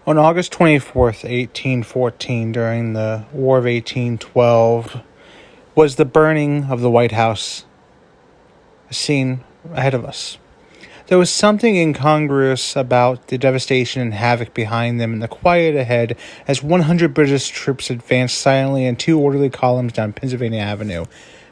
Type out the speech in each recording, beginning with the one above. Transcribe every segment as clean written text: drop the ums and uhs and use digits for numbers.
On August 24th, 1814, during the War of 1812, was the burning of the White House, a scene ahead of us. There was something incongruous about the devastation and havoc behind them and the quiet ahead as 100 British troops advanced silently in two orderly columns down Pennsylvania Avenue.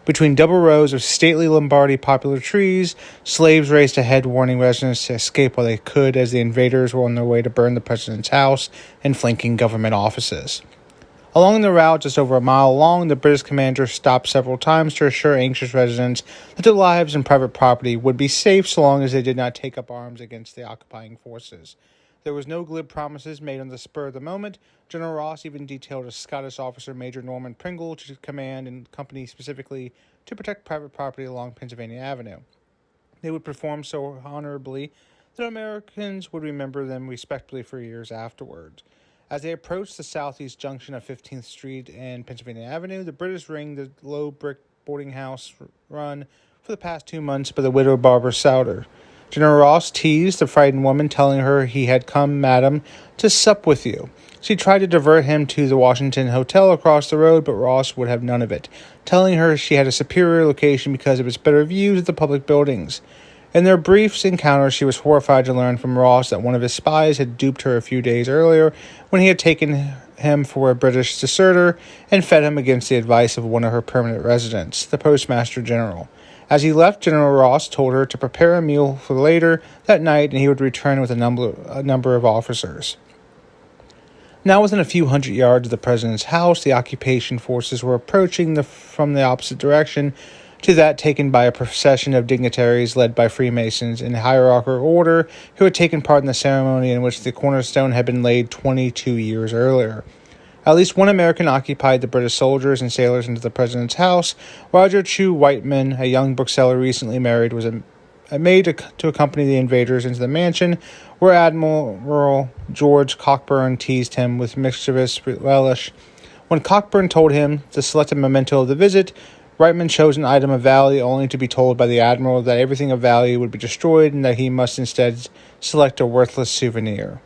Between double rows of stately Lombardy poplar trees, slaves raced ahead, warning residents to escape while they could as the invaders were on their way to burn the president's house and flanking government offices. Along the route, just over a mile long, the British commander stopped several times to assure anxious residents that their lives and private property would be safe so long as they did not take up arms against the occupying forces. There was no glib promises made on the spur of the moment. General Ross even detailed a Scottish officer, Major Norman Pringle, to command and company specifically to protect private property along Pennsylvania Avenue. They would perform so honorably that Americans would remember them respectfully for years afterwards. As they approached the southeast junction of 15th Street and Pennsylvania Avenue, the British ringed the low brick boarding house run for the past 2 months by the widow Barbara Souter. General Ross teased the frightened woman, telling her he had come, madam, to sup with you. She tried to divert him to the Washington Hotel across the road, but Ross would have none of it, telling her she had a superior location because of its better views of the public buildings. In their brief encounter, she was horrified to learn from Ross that one of his spies had duped her a few days earlier when he had taken him for a British deserter and fed him against the advice of one of her permanent residents, the Postmaster General. As he left, General Ross told her to prepare a meal for later that night, and he would return with a number of officers. Now within a few hundred yards of the president's house, the occupation forces were approaching from the opposite direction to that taken by a procession of dignitaries led by Freemasons in hierarchical order who had taken part in the ceremony in which the cornerstone had been laid 22 years earlier. At least one American occupied the British soldiers and sailors into the president's house. Roger Chew Whiteman, a young bookseller recently married, was made to accompany the invaders into the mansion, where Admiral George Cockburn teased him with mischievous relish. When Cockburn told him to select a memento of the visit, Whiteman chose an item of value only to be told by the Admiral that everything of value would be destroyed and that he must instead select a worthless souvenir.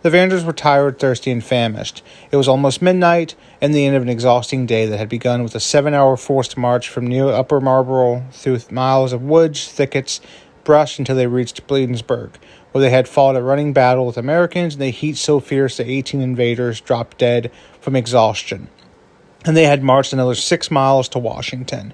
The Vanders were tired, thirsty, and famished. It was almost midnight, and the end of an exhausting day that had begun with a 7-hour forced march from near Upper Marlborough through miles of woods, thickets, brush until they reached Bladensburg, where they had fought a running battle with Americans in the heat so fierce that 18 invaders dropped dead from exhaustion. And they had marched another 6 miles to Washington.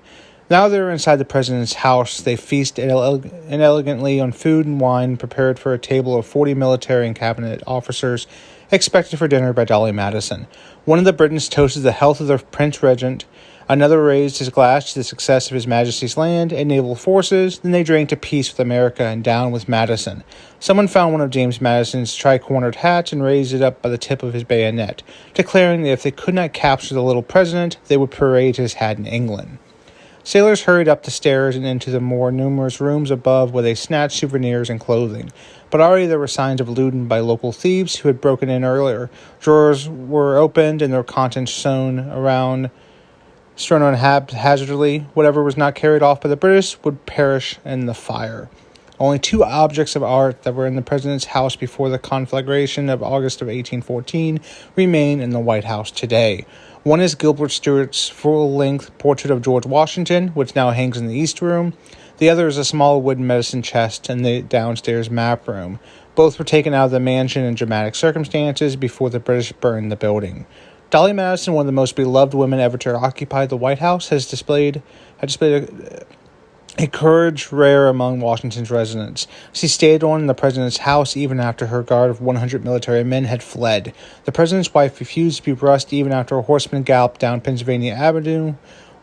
Now they were inside the president's house. They feasted inelegantly on food and wine prepared for a table of 40 military and cabinet officers expected for dinner by Dolly Madison. One of the Britons toasted the health of the Prince Regent. Another raised his glass to the success of His Majesty's land and naval forces. Then they drank to peace with America and down with Madison. Someone found one of James Madison's tri-cornered hats and raised it up by the tip of his bayonet, declaring that if they could not capture the little president, they would parade his hat in England. Sailors hurried up the stairs and into the more numerous rooms above where they snatched souvenirs and clothing. But already there were signs of looting by local thieves who had broken in earlier. Drawers were opened and their contents strewn around haphazardly. Whatever was not carried off by the British would perish in the fire. Only 2 objects of art that were in the president's house before the conflagration of August of 1814 remain in the White House today. One is Gilbert Stuart's full-length portrait of George Washington, which now hangs in the East Room. The other is a small wooden medicine chest in the downstairs map room. Both were taken out of the mansion in dramatic circumstances before the British burned the building. Dolly Madison, one of the most beloved women ever to occupy the White House, had displayed a courage rare among Washington's residents. She stayed on in the president's house even after her guard of 100 military men had fled. The president's wife refused to be brushed even after a horseman galloped down Pennsylvania Avenue,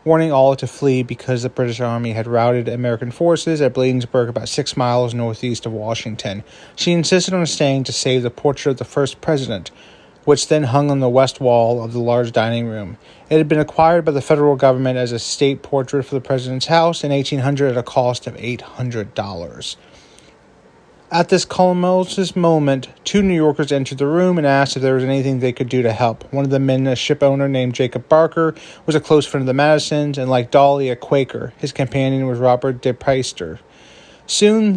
warning all to flee because the British Army had routed American forces at Bladensburg about 6 miles northeast of Washington. She insisted on staying to save the portrait of the first president, which then hung on the west wall of the large dining room. It had been acquired by the federal government as a state portrait for the president's house in 1800 at a cost of $800. At this calamitous moment, 2 New Yorkers entered the room and asked if there was anything they could do to help. One of the men, a ship owner named Jacob Barker, was a close friend of the Madisons, and like Dolley, a Quaker. His companion was Robert de Peyster. Soon,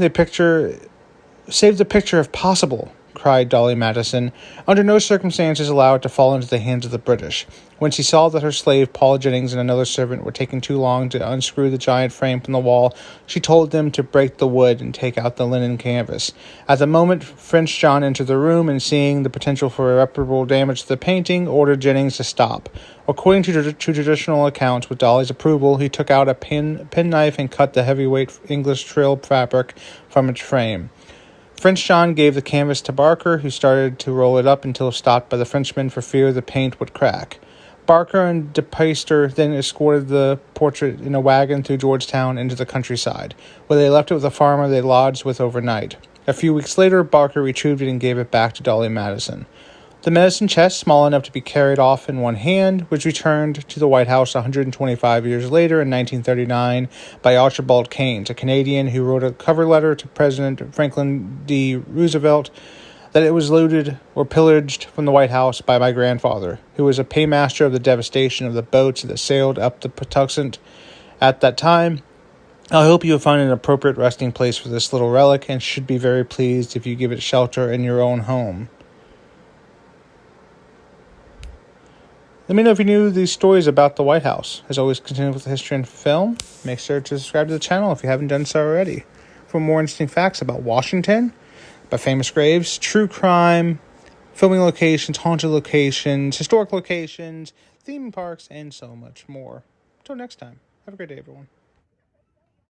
save the picture if possible, cried Dolly Madison, under no circumstances allow it to fall into the hands of the British. When she saw that her slave, Paul Jennings, and another servant were taking too long to unscrew the giant frame from the wall, she told them to break the wood and take out the linen canvas. At the moment, French John entered the room, and seeing the potential for irreparable damage to the painting, ordered Jennings to stop. According to traditional accounts, with Dolly's approval, he took out a penknife and cut the heavyweight English trill fabric from its frame. French John gave the canvas to Barker, who started to roll it up until stopped by the Frenchman for fear the paint would crack. Barker and De Peyster then escorted the portrait in a wagon through Georgetown into the countryside, where they left it with a farmer they lodged with overnight. A few weeks later, Barker retrieved it and gave it back to Dolly Madison. The medicine chest, small enough to be carried off in one hand, was returned to the White House 125 years later in 1939 by Archibald Keynes, a Canadian who wrote a cover letter to President Franklin D. Roosevelt that it was looted or pillaged from the White House by my grandfather, who was a paymaster of the devastation of the boats that sailed up the Patuxent at that time. I hope you have found an appropriate resting place for this little relic and should be very pleased if you give it shelter in your own home. Let me know if you knew these stories about the White House. As always, continue with the history and film. Make sure to subscribe to the channel if you haven't done so already. For more interesting facts about Washington, about famous graves, true crime, filming locations, haunted locations, historic locations, theme parks, and so much more. Until next time, have a great day, everyone.